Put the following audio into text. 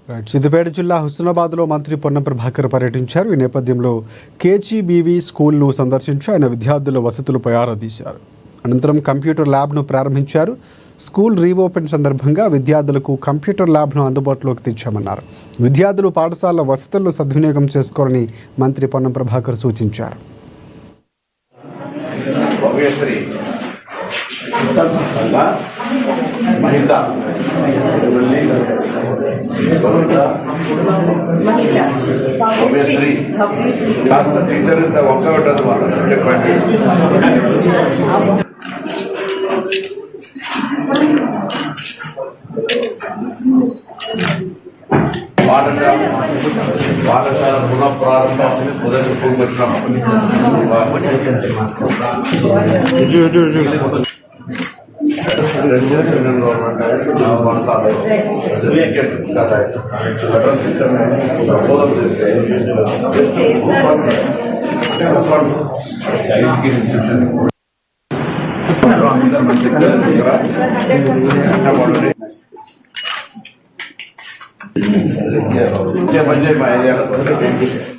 సిద్దిపేట జిల్లా హుస్నాబాద్లో మంత్రి పొన్నం ప్రభాకర్ పర్యటించారు. ఈ నేపథ్యంలో కేజీబీవీ స్కూల్ను సందర్శించి ఆయన విద్యార్థుల వసతులపై ఆరా తీశారు. అనంతరం కంప్యూటర్ ల్యాబ్ను ప్రారంభించారు. స్కూల్ రీఓపెన్ సందర్భంగా విద్యార్థులకు కంప్యూటర్ ల్యాబ్ను అందుబాటులోకి తెచ్చామన్నారు. విద్యార్థులు పాఠశాల వసతులను సద్వినియోగం చేసుకోవాలని మంత్రి పొన్నం ప్రభాకర్ సూచించారు. పాఠశాల పునః ప్రారంభం మొదటి పంచాయతీ